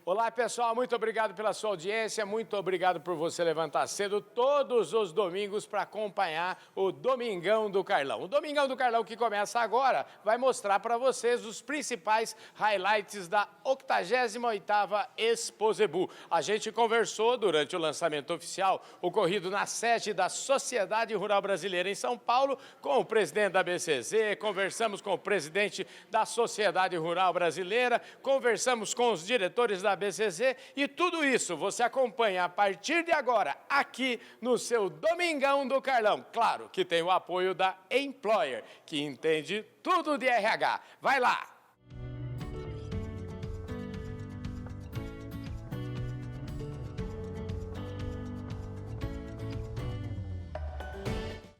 Olá, pessoal, muito obrigado pela sua audiência, muito obrigado por você levantar cedo todos os domingos para acompanhar o Domingão do Carlão. O Domingão do Carlão que começa agora vai mostrar para vocês os principais highlights da 88ª Exposebu. A gente conversou durante o lançamento oficial ocorrido na sede da Sociedade Rural Brasileira em São Paulo com o presidente da BCZ, conversamos com o presidente da Sociedade Rural Brasileira, conversamos com os diretores da BCZ e tudo isso você acompanha a partir de agora aqui no seu Domingão do Carlão. Claro que tem o apoio da Employer, que entende tudo de RH. Vai lá!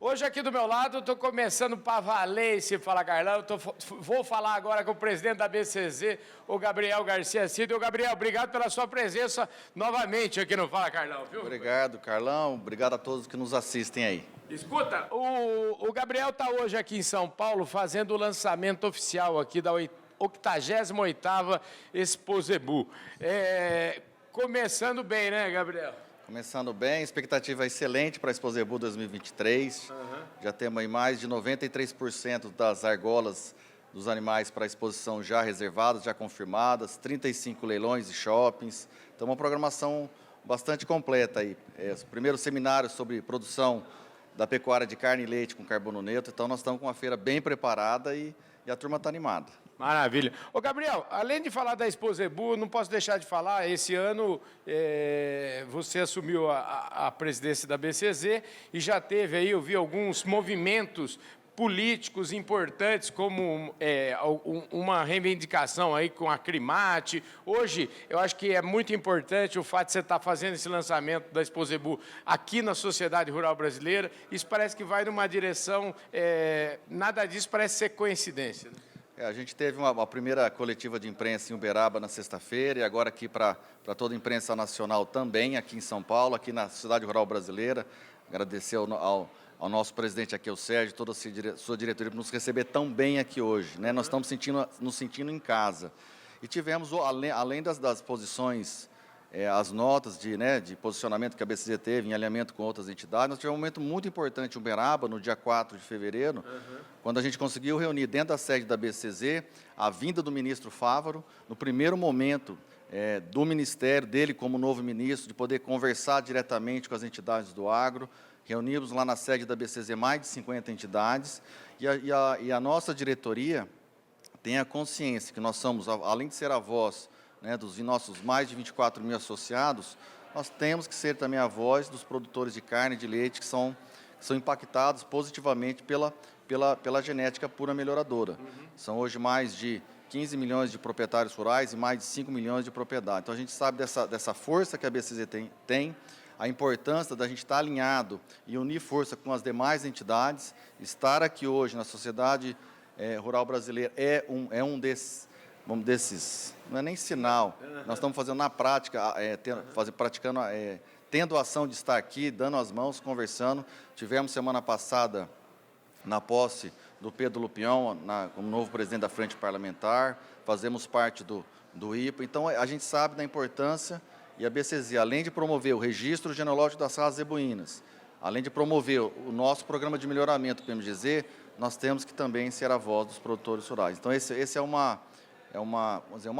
Hoje aqui do meu lado, estou começando para valer esse Fala Carlão. Vou falar agora com o presidente da BCZ, o Gabriel Garcia Cid. Ô Gabriel, obrigado pela sua presença novamente aqui no Fala Carlão, viu? Obrigado, Carlão. Obrigado a todos que nos assistem aí. Escuta, o Gabriel está hoje aqui em São Paulo fazendo o lançamento oficial aqui da 88ª Exposebu. Começando bem, né, Gabriel? Começando bem, expectativa excelente para a Exposebu 2023. Já temos aí mais de 93% das argolas dos animais para a exposição já reservadas, já confirmadas, 35 leilões e shoppings. Então, uma programação bastante completa aí. O primeiro seminário sobre produção da pecuária de carne e leite com carbono neutro. Então, nós estamos com uma feira bem preparada e a turma está animada. Maravilha. Ô, Gabriel, além de falar da Exposebu, não posso deixar de falar, esse ano você assumiu a presidência da BCZ e já teve aí, eu vi alguns movimentos políticos importantes, como uma reivindicação aí com a Crimate. Hoje, eu acho que é muito importante o fato de você estar fazendo esse lançamento da Exposebu aqui na Sociedade Rural Brasileira. Isso parece que vai numa direção, nada disso parece ser coincidência, né? A gente teve uma primeira coletiva de imprensa em Uberaba na sexta-feira e agora aqui para toda a imprensa nacional também, aqui em São Paulo, aqui na Sociedade Rural Brasileira. Agradecer ao nosso presidente aqui, o Sérgio, toda a sua diretoria, por nos receber tão bem aqui hoje, né? Nós estamos nos sentindo em casa. E tivemos, além das posições, as notas de posicionamento que a BCZ teve em alinhamento com outras entidades, nós tivemos um momento muito importante em Uberaba, no dia 4 de fevereiro, quando a gente conseguiu reunir dentro da sede da BCZ a vinda do ministro Fávaro, no primeiro momento do ministério, dele como novo ministro, de poder conversar diretamente com as entidades do agro. Reunimos lá na sede da BCZ mais de 50 entidades e a nossa diretoria tem a consciência que nós somos, além de ser a voz dos nossos mais de 24 mil associados, nós temos que ser também a voz dos produtores de carne e de leite que são impactados positivamente pela genética pura melhoradora. São hoje mais de 15 milhões de proprietários rurais e mais de 5 milhões de propriedades. Então, a gente sabe dessa força que a BCZ tem, a importância da gente estar alinhado e unir força com as demais entidades. Estar aqui hoje na Sociedade Rural Brasileira é um desses, não é nem sinal, nós estamos fazendo na prática, tendo a ação de estar aqui, dando as mãos, conversando. Tivemos semana passada, na posse do Pedro Lupion, como novo presidente da Frente Parlamentar, fazemos parte do IPA. Então, a gente sabe da importância, e a BCZ, além de promover o registro genealógico das raças zebuínas, além de promover o nosso programa de melhoramento, podemos dizer, nós temos que também ser a voz dos produtores rurais. Então, esse é uma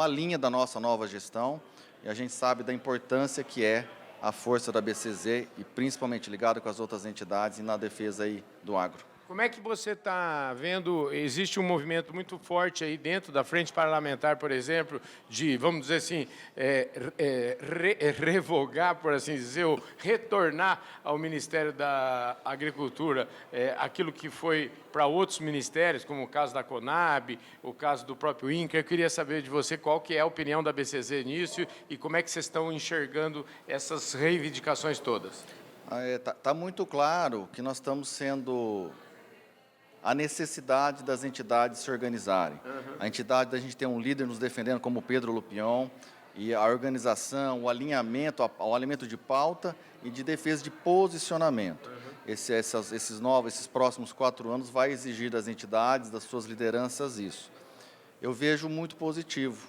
linha da nossa nova gestão, e a gente sabe da importância que é a força da BCZ, e principalmente ligada com as outras entidades e na defesa aí do agro. Como é que você está vendo, existe um movimento muito forte aí dentro da frente parlamentar, por exemplo, de, vamos dizer assim, revogar, por assim dizer, ou retornar ao Ministério da Agricultura aquilo que foi para outros ministérios, como o caso da Conab, o caso do próprio INCRA. Eu queria saber de você qual que é a opinião da BCZ nisso e como é que vocês estão enxergando essas reivindicações todas. Tá muito claro que nós estamos sendo a necessidade das entidades se organizarem. A entidade da gente ter um líder nos defendendo como o Pedro Lupion, e a organização, o alinhamento de pauta e de defesa de posicionamento. Esses próximos 4 anos vai exigir das entidades, das suas lideranças isso. Eu vejo muito positivo.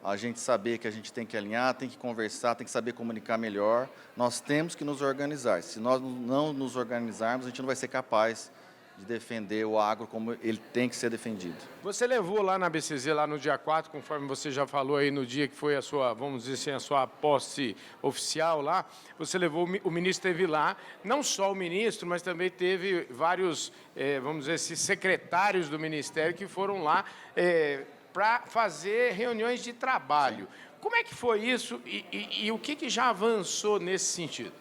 a gente saber que a gente tem que alinhar, tem que conversar, tem que saber comunicar melhor. Nós temos que nos organizar. Se nós não nos organizarmos, a gente não vai ser capaz de defender o agro como ele tem que ser defendido. Você levou lá na BCZ, lá no dia 4, conforme você já falou aí no dia que foi a sua, vamos dizer assim, a sua posse oficial lá, você levou, o ministro esteve lá, não só o ministro, mas também teve vários, vamos dizer assim, secretários do ministério que foram lá para fazer reuniões de trabalho. Como é que foi isso e o que já avançou nesse sentido?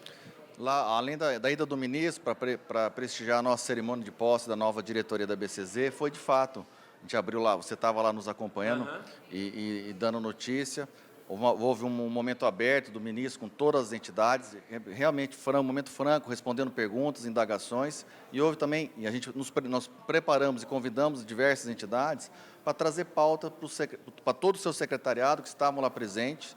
Lá, além da ida do ministro para prestigiar a nossa cerimônia de posse da nova diretoria da BCZ, foi de fato, a gente abriu lá, você estava lá nos acompanhando e dando notícia, houve um momento aberto do ministro com todas as entidades, realmente foi um momento franco, respondendo perguntas, indagações, e houve também, e nós preparamos e convidamos diversas entidades para trazer pauta para todo o seu secretariado que estavam lá presentes,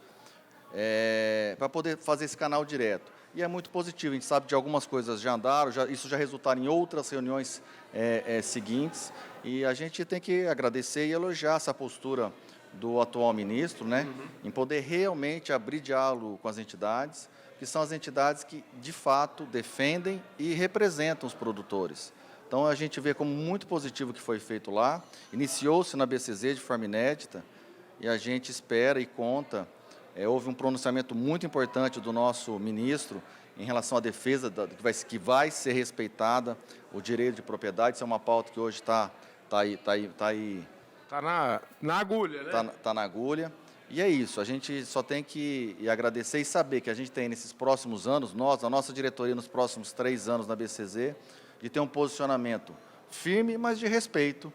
para poder fazer esse canal direto. E é muito positivo, a gente sabe de algumas coisas já andaram, isso já resultaram em outras reuniões seguintes, e a gente tem que agradecer e elogiar essa postura do atual ministro, né, em poder realmente abrir diálogo com as entidades, que são as entidades que, de fato, defendem e representam os produtores. Então, a gente vê como muito positivo o que foi feito lá, iniciou-se na BCZ de forma inédita, e a gente espera e conta. Houve um pronunciamento muito importante do nosso ministro em relação à defesa que vai ser respeitada o direito de propriedade. Isso é uma pauta que hoje está aí. Está na agulha, né? Está na agulha. E é isso, a gente só tem que agradecer e saber que a gente tem nesses próximos anos, a nossa diretoria nos próximos 3 anos na BCZ, de ter um posicionamento firme, mas de respeito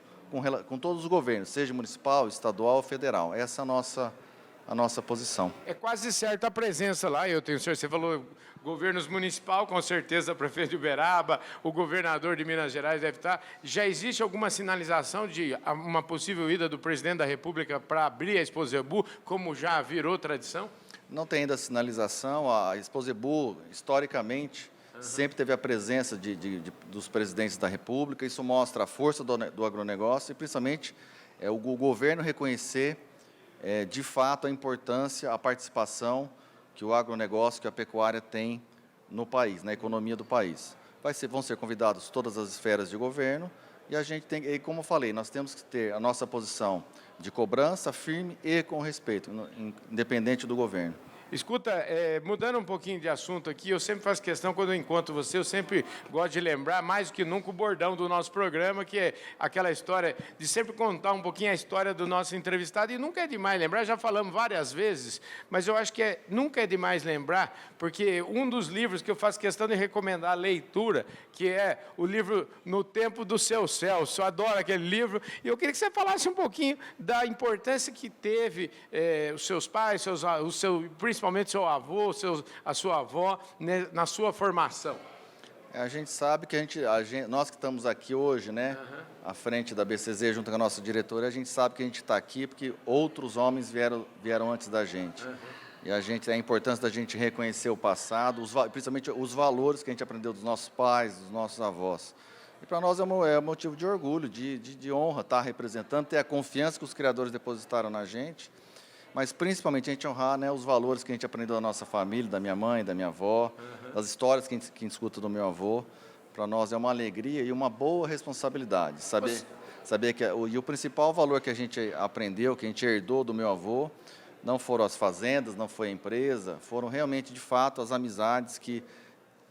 com todos os governos, seja municipal, estadual ou federal. Essa é a nossa posição. É quase certa a presença lá, eu tenho certeza. Você falou governos municipal, com certeza, o prefeito de Uberaba, o governador de Minas Gerais deve estar. Já existe alguma sinalização de uma possível ida do presidente da República para abrir a Exposebu, como já virou tradição? Não tem ainda sinalização. A Exposebu, historicamente, sempre teve a presença dos presidentes da República. Isso mostra a força do agronegócio e, principalmente, o governo reconhecer de fato, a importância, a participação que o agronegócio, que a pecuária tem no país, na economia do país. Vão ser convidados todas as esferas de governo e a gente tem, como eu falei, nós temos que ter a nossa posição de cobrança firme e com respeito, independente do governo. Escuta, mudando um pouquinho de assunto aqui, eu sempre faço questão, quando eu encontro você, eu sempre gosto de lembrar, mais do que nunca, o bordão do nosso programa, que é aquela história de sempre contar um pouquinho a história do nosso entrevistado, e nunca é demais lembrar, já falamos várias vezes, mas eu acho que nunca é demais lembrar, porque um dos livros que eu faço questão de recomendar a leitura, que é o livro No Tempo do Seu Celso, eu adoro aquele livro, e eu queria que você falasse um pouquinho da importância que teve os seus pais, principalmente seu avô, a sua avó, né, na sua formação. A gente sabe que nós que estamos aqui hoje, né, à frente da BCZ, junto com a nossa diretora, a gente sabe que a gente está aqui porque outros homens vieram antes da gente. E a importância da gente reconhecer o passado, principalmente os valores que a gente aprendeu dos nossos pais, dos nossos avós. E para nós é motivo de orgulho, de honra estar representando, ter a confiança que os criadores depositaram na gente, mas principalmente a gente honrar, né, os valores que a gente aprendeu da nossa família, da minha mãe, da minha avó, das histórias que a gente escuta do meu avô. Para nós é uma alegria e uma boa responsabilidade. Saber que o principal valor que a gente aprendeu, que a gente herdou do meu avô, não foram as fazendas, não foi a empresa, foram realmente, de fato, as amizades que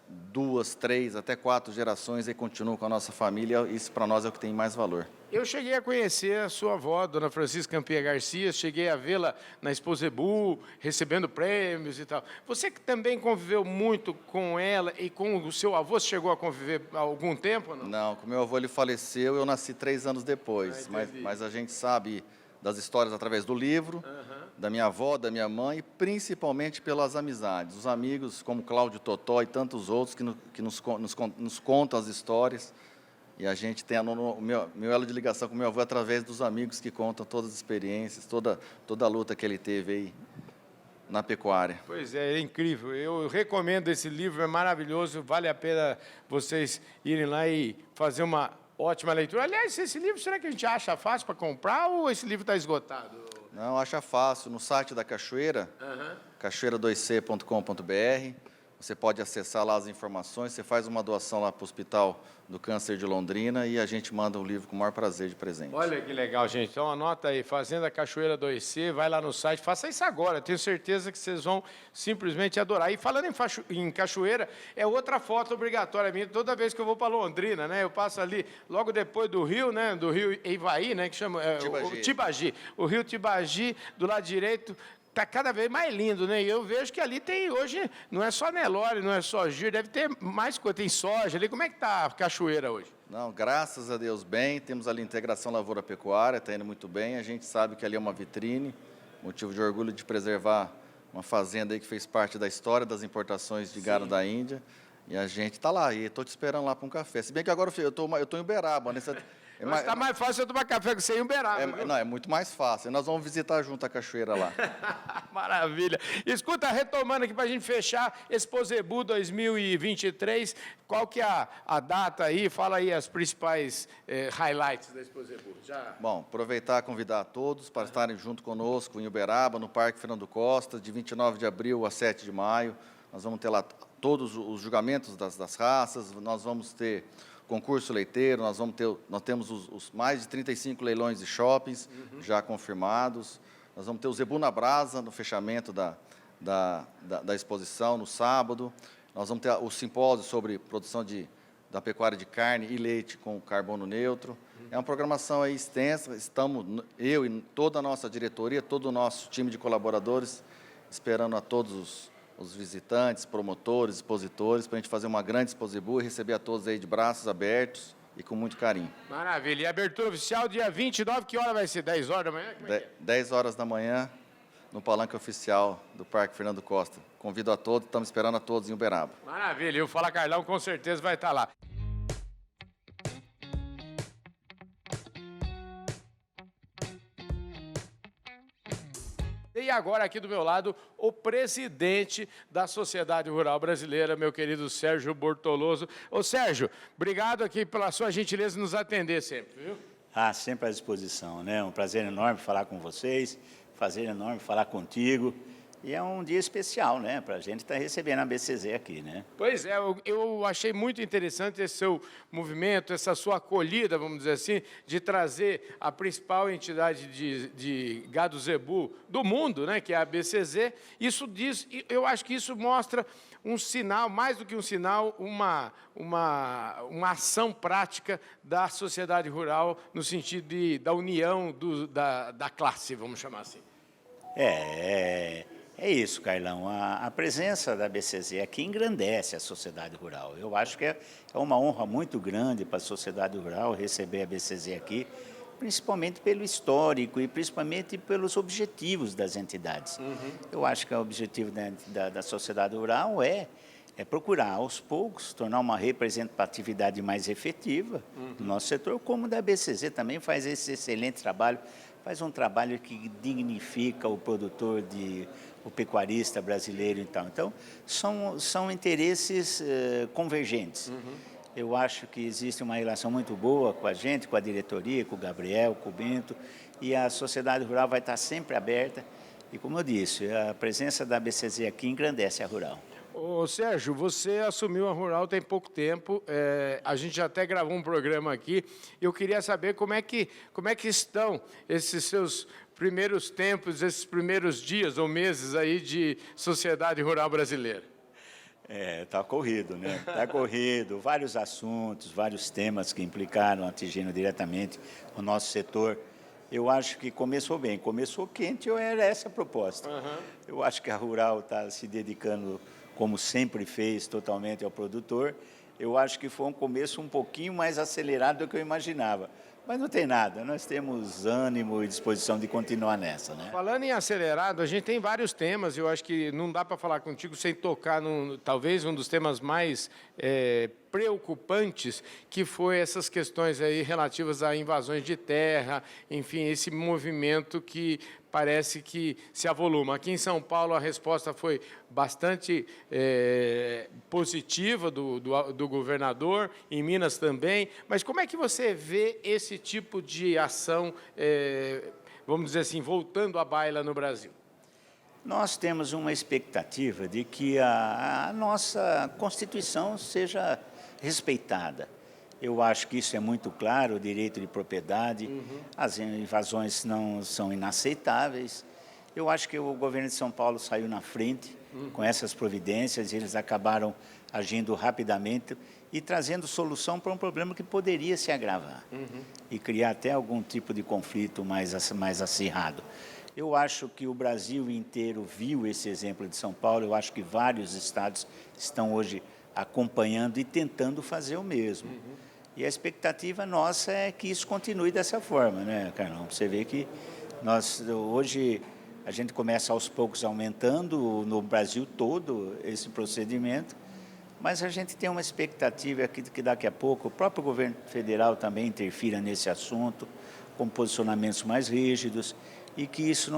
2, 3, até 4 gerações aí continuam com a nossa família. Isso para nós é o que tem mais valor. Eu cheguei a conhecer a sua avó, Dona Francisca Campia Garcia, cheguei a vê-la na Exposebu, recebendo prêmios e tal. Você que também conviveu muito com ela e com o seu avô, você chegou a conviver há algum tempo ou não? Não, com meu avô ele faleceu, eu nasci 3 anos depois, mas a gente sabe das histórias através do livro, da minha avó, da minha mãe, e principalmente pelas amizades. Os amigos como Cláudio Totó e tantos outros que nos contam as histórias. E a gente tem o meu elo de ligação com o meu avô através dos amigos que contam todas as experiências, toda a luta que ele teve aí na pecuária. Pois é incrível. Eu recomendo esse livro, é maravilhoso, vale a pena vocês irem lá e fazer uma ótima leitura. Aliás, esse livro, será que a gente acha fácil para comprar ou esse livro está esgotado? Não, acha fácil. No site da Cachoeira, cachoeira2c.com.br, você pode acessar lá as informações, você faz uma doação lá para o Hospital do Câncer de Londrina e a gente manda o livro com o maior prazer de presente. Olha que legal, gente. Então anota aí, Fazenda Cachoeira 2C, vai lá no site, faça isso agora. Tenho certeza que vocês vão simplesmente adorar. E falando em cachoeira, é outra foto obrigatória minha. Toda vez que eu vou para Londrina, né? Eu passo ali, logo depois do rio, né? Do rio Ivaí, né? Que chama o Tibagi. O rio Tibagi, do lado direito. Está cada vez mais lindo, né? E eu vejo que ali tem hoje, não é só Nelore, não é só giro, deve ter mais coisa, tem soja ali. Como é que está a cachoeira hoje? Não, graças a Deus bem, temos ali integração lavoura-pecuária, está indo muito bem. A gente sabe que ali é uma vitrine, motivo de orgulho de preservar uma fazenda aí que fez parte da história das importações de gado da Índia. E a gente está lá, e estou te esperando lá para um café. Se bem que agora eu estou em Uberaba, né? Mas está mais fácil eu tomar café com você em Uberaba. Não, é muito mais fácil. Nós vamos visitar junto a cachoeira lá. Maravilha. Escuta, retomando aqui para a gente fechar, Exposebu 2023, qual que é a data aí? Fala aí as principais highlights da Exposebu. Bom, aproveitar e convidar a todos para estarem junto conosco em Uberaba, no Parque Fernando Costa, de 29 de abril a 7 de maio. Nós vamos ter lá todos os julgamentos das raças, nós vamos ter concurso leiteiro, nós temos os mais de 35 leilões de shoppings já confirmados, nós vamos ter o Zebu na Brasa no fechamento da exposição no sábado, nós vamos ter o simpósio sobre produção da pecuária de carne e leite com carbono neutro. É uma programação aí extensa, eu e toda a nossa diretoria, todo o nosso time de colaboradores, esperando a todos os visitantes, promotores, expositores, para a gente fazer uma grande Exposebu e receber a todos aí de braços abertos e com muito carinho. Maravilha. E a abertura oficial dia 29, que hora vai ser? 10 horas da manhã? Como é que é? 10 horas da manhã, no palanque oficial do Parque Fernando Costa. Convido a todos, estamos esperando a todos em Uberaba. Maravilha. E o Fala Carlão com certeza vai estar lá. E agora, aqui do meu lado, o presidente da Sociedade Rural Brasileira, meu querido Sérgio Bortoloso. Ô, Sérgio, obrigado aqui pela sua gentileza de nos atender sempre, viu? Sempre à disposição, né? Um prazer enorme falar com vocês, prazer enorme falar contigo. E é um dia especial, né? Para a gente estar recebendo a BCZ aqui, né? Pois é, eu achei muito interessante esse seu movimento, essa sua acolhida, vamos dizer assim, de trazer a principal entidade de gado zebu do mundo, né? Que é a BCZ. Eu acho que isso mostra um sinal, mais do que um sinal, uma ação prática da sociedade rural no sentido da união da classe, vamos chamar assim. É isso, Carlão. A presença da BCZ aqui engrandece a sociedade rural. Eu acho que é uma honra muito grande para a sociedade rural receber a BCZ aqui, principalmente pelo histórico e principalmente pelos objetivos das entidades. Eu acho que o objetivo da sociedade rural é procurar, aos poucos, tornar uma representatividade mais efetiva do nosso setor, como da BCZ também faz esse excelente trabalho, faz um trabalho que dignifica o produtor, o pecuarista brasileiro. Então são interesses convergentes. Eu acho que existe uma relação muito boa com a gente, com a diretoria, com o Gabriel, com o Bento, e a sociedade rural vai estar sempre aberta. E, como eu disse, a presença da BCZ aqui engrandece a rural. Ô, Sérgio, você assumiu a Rural tem pouco tempo, a gente já até gravou um programa aqui, eu queria saber como é que estão esses seus primeiros tempos, esses primeiros dias ou meses aí de Sociedade Rural Brasileira. Está corrido, né? Está corrido, vários assuntos, vários temas que implicaram, atingindo diretamente o nosso setor. Eu acho que começou bem, começou quente, era essa a proposta. Eu acho que a Rural está se dedicando, como sempre fez, totalmente ao produtor. Eu acho que foi um começo um pouquinho mais acelerado do que eu imaginava. Mas não tem nada, nós temos ânimo e disposição de continuar nessa, né? Falando em acelerado, a gente tem vários temas, eu acho que não dá para falar contigo sem tocar, talvez, um dos temas mais preocupantes, que foi essas questões aí relativas a invasões de terra, enfim, esse movimento que parece que se avoluma. Aqui em São Paulo a resposta foi bastante positiva do governador, em Minas também, mas como é que você vê esse tipo de ação, vamos dizer assim, voltando à baila no Brasil? Nós temos uma expectativa de que a nossa Constituição seja respeitada. Eu acho que isso é muito claro, o direito de propriedade, as invasões não são inaceitáveis. Eu acho que o governo de São Paulo saiu na frente com essas providências, eles acabaram agindo rapidamente e trazendo solução para um problema que poderia se agravar e criar até algum tipo de conflito mais acirrado. Eu acho que o Brasil inteiro viu esse exemplo de São Paulo, eu acho que vários estados estão hoje acompanhando e tentando fazer o mesmo. E a expectativa nossa é que isso continue dessa forma, né, Carlão? Você vê que hoje a gente começa aos poucos aumentando no Brasil todo esse procedimento, mas a gente tem uma expectativa que daqui a pouco o próprio governo federal também interfira nesse assunto, com posicionamentos mais rígidos, e que isso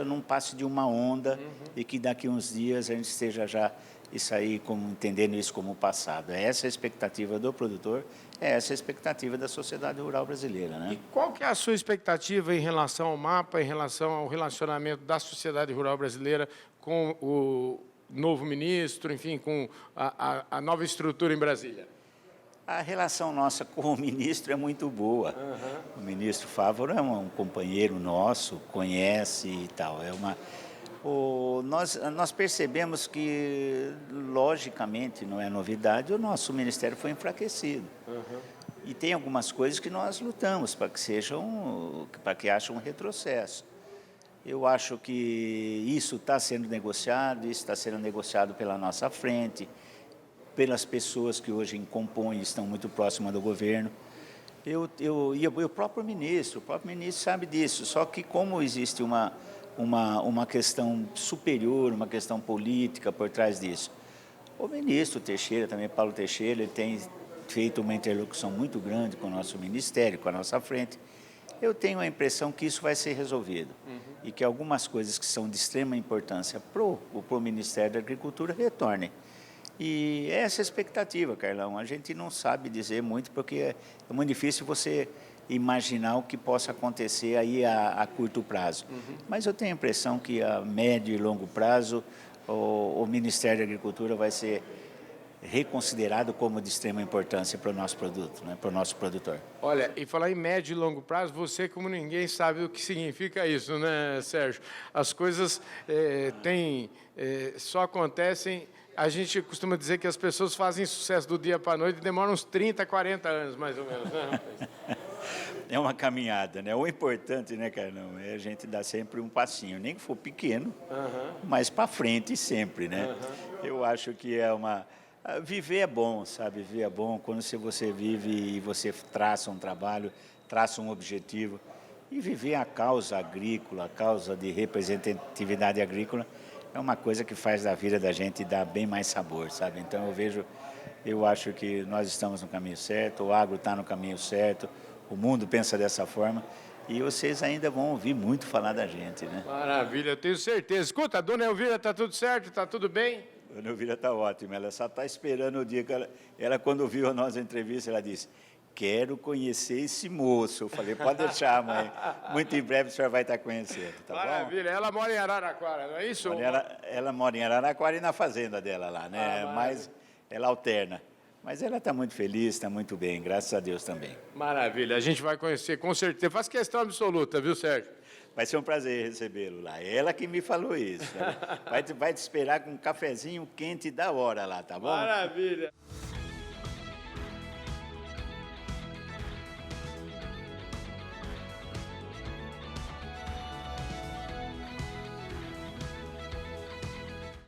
não passe de uma onda e que daqui a uns dias a gente esteja já entendendo isso como passado. É essa a expectativa do produtor, é essa a expectativa da sociedade rural brasileira, né? E qual que é a sua expectativa em relação ao mapa, em relação ao relacionamento da sociedade rural brasileira com o novo ministro, enfim, com a nova estrutura em Brasília? A relação nossa com o ministro é muito boa. O ministro Fávaro é um companheiro nosso, conhece e tal. Nós percebemos que, logicamente, não é novidade, o nosso ministério foi enfraquecido. E tem algumas coisas que nós lutamos para que haja um retrocesso. Eu acho que isso está sendo negociado, isso está sendo negociado pela nossa frente, pelas pessoas que hoje compõem e estão muito próximas do governo. E o próprio ministro sabe disso, só que como existe uma questão superior, uma questão política por trás disso. O ministro Teixeira, também Paulo Teixeira, ele tem feito uma interlocução muito grande com o nosso ministério, com a nossa frente. Eu tenho a impressão que isso vai ser resolvido e que algumas coisas que são de extrema importância para o Ministério da Agricultura retornem. E essa é a expectativa, Carlão. A gente não sabe dizer muito, porque é muito difícil você imaginar o que possa acontecer aí a curto prazo. Mas eu tenho a impressão que a médio e longo prazo o Ministério da Agricultura vai ser reconsiderado como de extrema importância para o nosso produto, né, para o nosso produtor. Olha, e falar em médio e longo prazo, você como ninguém sabe o que significa isso, né, Sérgio? As coisas só acontecem. A gente costuma dizer que as pessoas fazem sucesso do dia para a noite e demoram uns 30, 40 anos, mais ou menos, né? É uma caminhada, né? O importante, né, Carlão, é a gente dar sempre um passinho, nem que for pequeno, mas para frente sempre, né? Eu acho que viver é bom, sabe? Viver é bom quando você vive e você traça um trabalho, traça um objetivo. E viver a causa agrícola, a causa de representatividade agrícola, é uma coisa que faz da vida da gente dar bem mais sabor, sabe? Então eu acho que nós estamos no caminho certo, o agro está no caminho certo, o mundo pensa dessa forma e vocês ainda vão ouvir muito falar da gente, né? Maravilha, eu tenho certeza. Escuta, dona Elvira, está tudo certo? Está tudo bem? Dona Elvira está ótima, ela só está esperando o dia que ela quando viu a nossa entrevista, ela disse: quero conhecer esse moço. Eu falei, pode deixar, mãe. Muito em breve a senhora vai estar conhecendo, tá bom? Maravilha. Ela mora em Araraquara, não é isso? Ela mora em Araraquara e na fazenda dela lá, né? Mas ela alterna. Mas ela está muito feliz, está muito bem, graças a Deus também. Maravilha. A gente vai conhecer, com certeza. Faz questão absoluta, viu, Sérgio? Vai ser um prazer recebê-lo lá. Ela que me falou isso. Né? Vai te esperar com um cafezinho quente da hora lá, tá bom? Maravilha.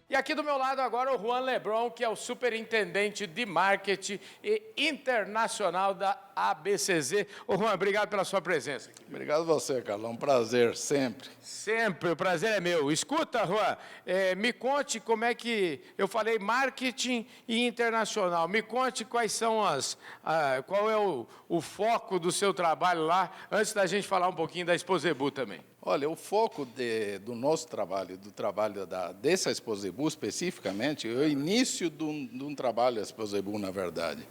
E aqui do meu lado agora o Juan Lebron, que é o superintendente de marketing e internacional da ABCZ. Ô, Juan, obrigado pela sua presença aqui. Obrigado a você, Carlão. Um prazer, sempre. Sempre, o prazer é meu. Escuta, Juan, me conte como é que... Eu falei marketing e internacional. Me conte quais são qual é o foco do seu trabalho lá, antes da gente falar um pouquinho da Exposebu também. Olha, o foco do nosso trabalho, do trabalho dessa Exposebu especificamente, é o início de um trabalho da Exposebu, na verdade,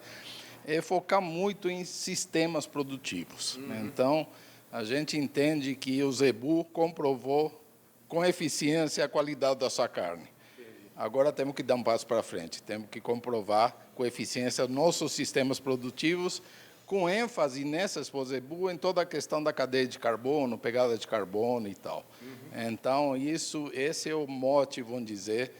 é focar muito em sistemas produtivos. Né? Então, a gente entende que o Zebu comprovou com eficiência a qualidade da sua carne. Agora temos que dar um passo para frente, temos que comprovar com eficiência nossos sistemas produtivos, com ênfase nessa Exposebu em toda a questão da cadeia de carbono, pegada de carbono e tal. Então, esse é o mote, vamos dizer,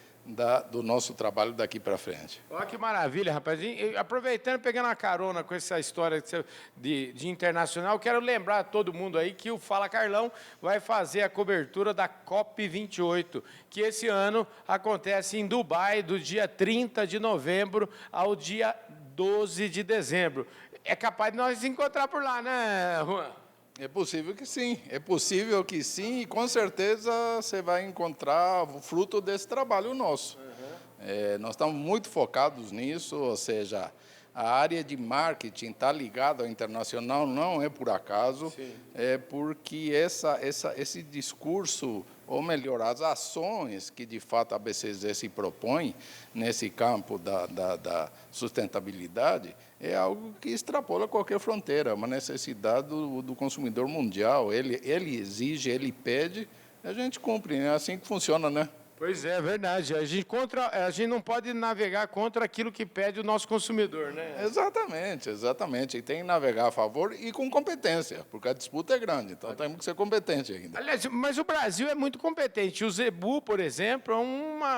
do nosso trabalho daqui para frente. Olha que maravilha, rapaz. Aproveitando, pegando uma carona com essa história de internacional, quero lembrar a todo mundo aí que o Fala Carlão vai fazer a cobertura da COP28, que esse ano acontece em Dubai, do dia 30 de novembro ao dia 12 de dezembro. É capaz de nós nos encontrar por lá, né, Juan? É possível que sim, e com certeza você vai encontrar o fruto desse trabalho nosso. Nós estamos muito focados nisso, ou seja, a área de marketing está ligada ao internacional, não é por acaso, é porque esse discurso, ou melhor, as ações que de fato a BCZ se propõe nesse campo da sustentabilidade, é algo que extrapola qualquer fronteira, uma necessidade do consumidor mundial. Ele exige, ele pede, a gente cumpre, é assim que funciona, né? Pois é, verdade. A gente não pode navegar contra aquilo que pede o nosso consumidor, né? Exatamente. E tem que navegar a favor e com competência, porque a disputa é grande, então temos que ser competente ainda. Aliás, mas o Brasil é muito competente. O Zebu, por exemplo, é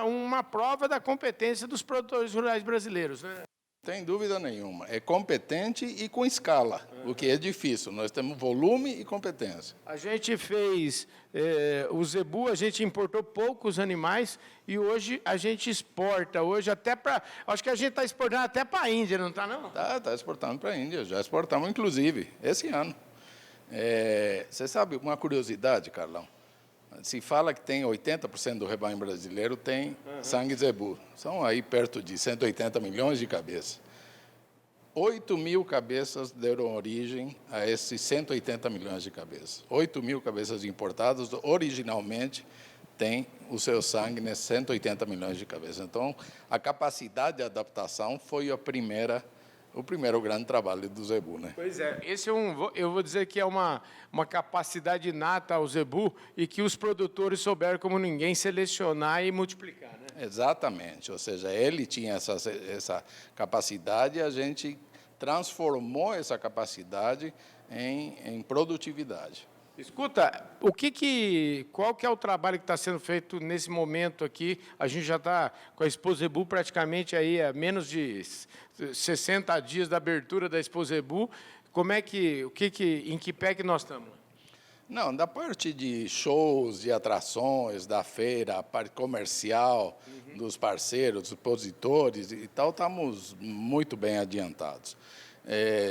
uma prova da competência dos produtores rurais brasileiros, né? Sem dúvida nenhuma. É competente e com escala, o que é difícil. Nós temos volume e competência. A gente fez o Zebu, a gente importou poucos animais e hoje a gente exporta. Hoje até para... Acho que a gente está exportando até para a Índia, não está, não? Está exportando para a Índia. Já exportamos, inclusive, esse ano. Você sabe uma curiosidade, Carlão? Se fala que tem 80% do rebanho brasileiro tem sangue Zebu. São aí perto de 180 milhões de cabeças. 8 mil cabeças deram origem a esses 180 milhões de cabeças. 8 mil cabeças importadas originalmente têm o seu sangue nesses 180 milhões de cabeças. Então, a capacidade de adaptação foi o primeiro grande trabalho do Zebu, né? Pois é, eu vou dizer que é uma capacidade inata ao Zebu e que os produtores souberam como ninguém selecionar e multiplicar, né? Exatamente, ou seja, ele tinha essa capacidade e a gente transformou essa capacidade em produtividade. Escuta, qual que é o trabalho que está sendo feito nesse momento aqui? A gente já está com a Exposebu praticamente aí a menos de 60 dias da abertura da Exposebu. Em que pé que nós estamos? Não, da parte de shows, de atrações, da feira, a parte comercial, dos parceiros, dos expositores e tal, estamos muito bem adiantados.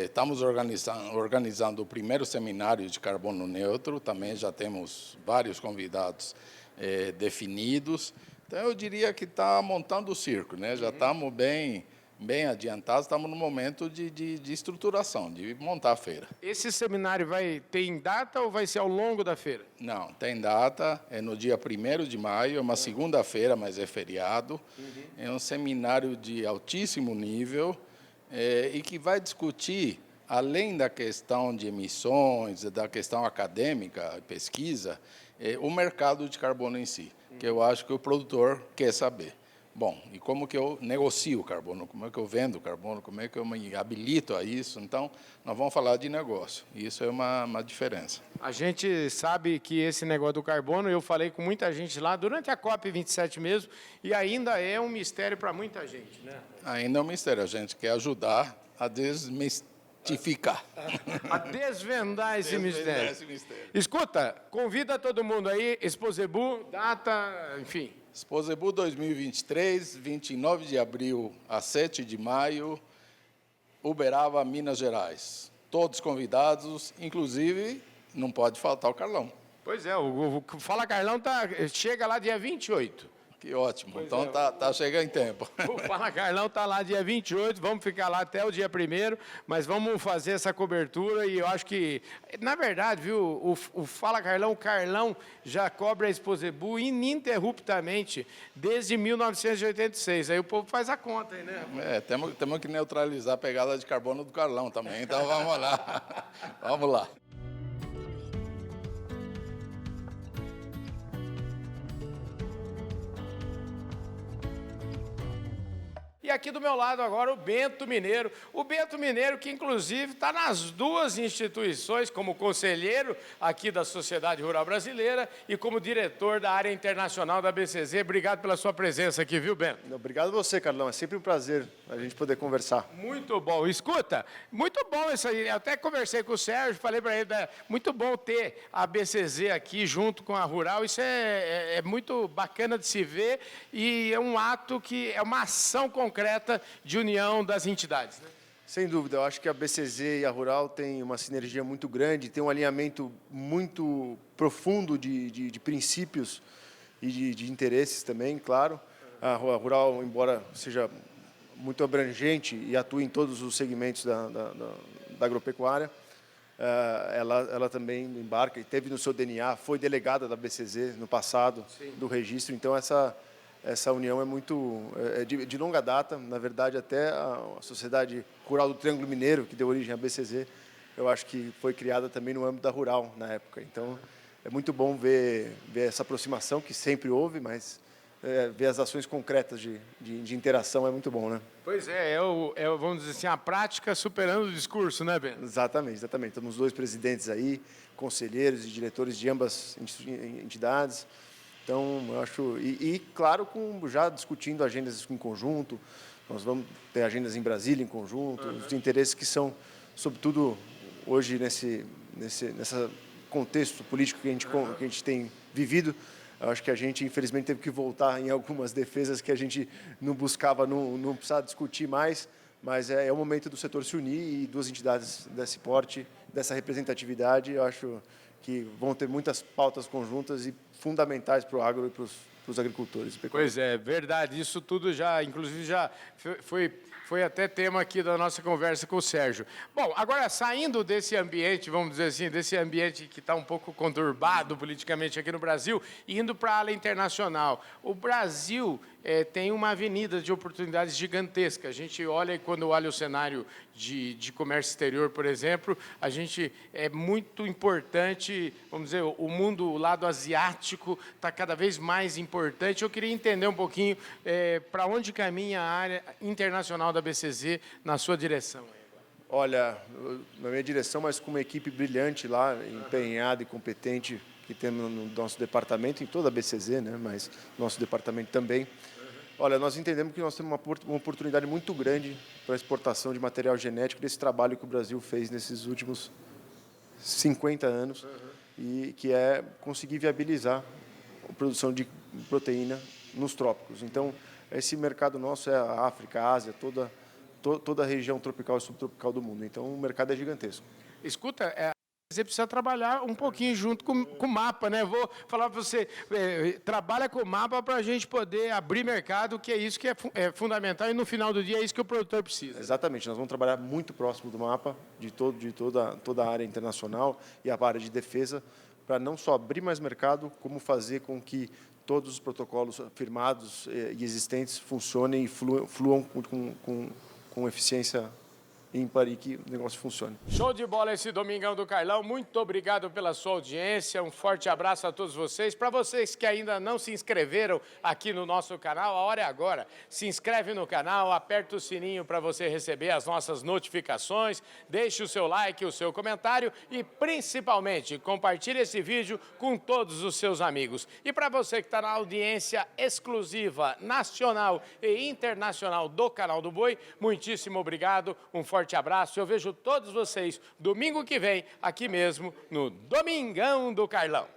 Estamos organizando o primeiro seminário de carbono neutro, também já temos vários convidados definidos. Então, eu diria que está montando o circo, né? Já estamos bem adiantados, estamos no momento de estruturação, de montar a feira. Esse seminário tem data ou vai ser ao longo da feira? Não, tem data, é no dia 1º de maio, é uma segunda-feira, mas é feriado. É um seminário de altíssimo nível, e que vai discutir, além da questão de emissões, da questão acadêmica, pesquisa, o mercado de carbono em si, que eu acho que o produtor quer saber. Bom, e como que eu negocio o carbono, como é que eu vendo o carbono, como é que eu me habilito a isso? Então, nós vamos falar de negócio, e isso é uma diferença. A gente sabe que esse negócio do carbono, eu falei com muita gente lá, durante a COP27 mesmo, e ainda é um mistério para muita gente, né? Ainda é um mistério, a gente quer ajudar a desmistificar. A desvendar esse mistério. Escuta, convida todo mundo aí, Exposebu, data, enfim. Exposebu 2023, 29 de abril a 7 de maio, Uberaba, Minas Gerais. todos convidados, inclusive não pode faltar o Carlão. Pois é, o Fala Carlão chega lá dia 28. Que ótimo, Pois então é. tá chegando em tempo. O Fala Carlão está lá dia 28, vamos ficar lá até o dia 1º, mas vamos fazer essa cobertura e eu acho que, na verdade, viu, o Fala Carlão, o Carlão já cobre a Exposebu ininterruptamente desde 1986. Aí o povo faz a conta aí, né? Temos que neutralizar a pegada de carbono do Carlão também, então vamos lá. Vamos lá. E aqui do meu lado agora o Bento Mineiro. O Bento Mineiro que, inclusive, está nas duas instituições, como conselheiro aqui da Sociedade Rural Brasileira e como diretor da área internacional da BCZ. Obrigado pela sua presença aqui, viu, Bento? Obrigado a você, Carlão. É sempre um prazer a gente poder conversar. Muito bom. Escuta, muito bom isso aí. Eu até conversei com o Sérgio, falei para ele, muito bom ter a BCZ aqui junto com a Rural. Isso é muito bacana de se ver e é um ato que é uma ação concreta de união das entidades, né? Sem dúvida, eu acho que a BCZ e a Rural têm uma sinergia muito grande, tem um alinhamento muito profundo de princípios e de interesses também, claro. A Rural, embora seja muito abrangente e atue em todos os segmentos da agropecuária, ela também embarca e teve no seu DNA, foi delegada da BCZ no passado, sim, do registro. Então, essa união é de longa data. Na verdade, até a Sociedade Rural do Triângulo Mineiro, que deu origem à BCZ, eu acho que foi criada também no âmbito da Rural, na época. Então, é muito bom ver essa aproximação, que sempre houve, mas ver as ações concretas de interação é muito bom, né? Pois vamos dizer assim, a prática superando o discurso, né, Ben? Exatamente, exatamente. Temos 2 presidentes aí, conselheiros e diretores de ambas entidades. Então, eu acho... claro, já discutindo agendas em conjunto, nós vamos ter agendas em Brasília em conjunto, os interesses que são, sobretudo, hoje, nesse contexto político que a gente tem vivido. Eu acho que a gente, infelizmente, teve que voltar em algumas defesas que a gente não buscava, não precisava discutir mais, mas é o momento do setor se unir e 2 entidades desse porte, dessa representatividade, eu acho que vão ter muitas pautas conjuntas e fundamentais para o agro e para os agricultores. Pois é, verdade. Isso tudo já, inclusive, já foi até tema aqui da nossa conversa com o Sérgio. Bom, agora, saindo desse ambiente, vamos dizer assim, desse ambiente que está um pouco conturbado politicamente aqui no Brasil, e indo para a área internacional. O Brasil tem uma avenida de oportunidades gigantesca. A gente olha, e quando olha o cenário de comércio exterior, por exemplo, a gente é muito importante, vamos dizer, o mundo, o lado asiático está cada vez mais importante. Eu queria entender um pouquinho para onde caminha a área internacional da BCZ na sua direção. Olha, na minha direção, mas com uma equipe brilhante lá, empenhada e competente, que temos no nosso departamento, em toda a BCZ, né, mas nosso departamento também. Olha, nós entendemos que nós temos uma oportunidade muito grande para a exportação de material genético desse trabalho que o Brasil fez nesses últimos 50 anos, e que é conseguir viabilizar a produção de proteína nos trópicos. Então, esse mercado nosso é a África, a Ásia, toda a região tropical e subtropical do mundo. Então, o mercado é gigantesco. Escuta, você precisa trabalhar um pouquinho junto com o mapa, né? Vou falar para você, trabalha com o mapa para a gente poder abrir mercado, que é isso que é fundamental, e no final do dia é isso que o produtor precisa. Exatamente, nós vamos trabalhar muito próximo do mapa, de toda a área internacional e a área de defesa, para não só abrir mais mercado, como fazer com que todos os protocolos firmados e existentes funcionem e fluam com eficiência ímpar e que o negócio funcione. Show de bola esse Domingão do Carlão. Muito obrigado pela sua audiência. Um forte abraço a todos vocês. Para vocês que ainda não se inscreveram aqui no nosso canal, a hora é agora. Se inscreve no canal, aperta o sininho para você receber as nossas notificações, deixe o seu like, o seu comentário e, principalmente, compartilhe esse vídeo com todos os seus amigos. E para você que está na audiência exclusiva, nacional e internacional do Canal do Boi, muitíssimo obrigado. Um forte abraço. Eu vejo todos vocês domingo que vem, aqui mesmo, no Domingão do Carlão.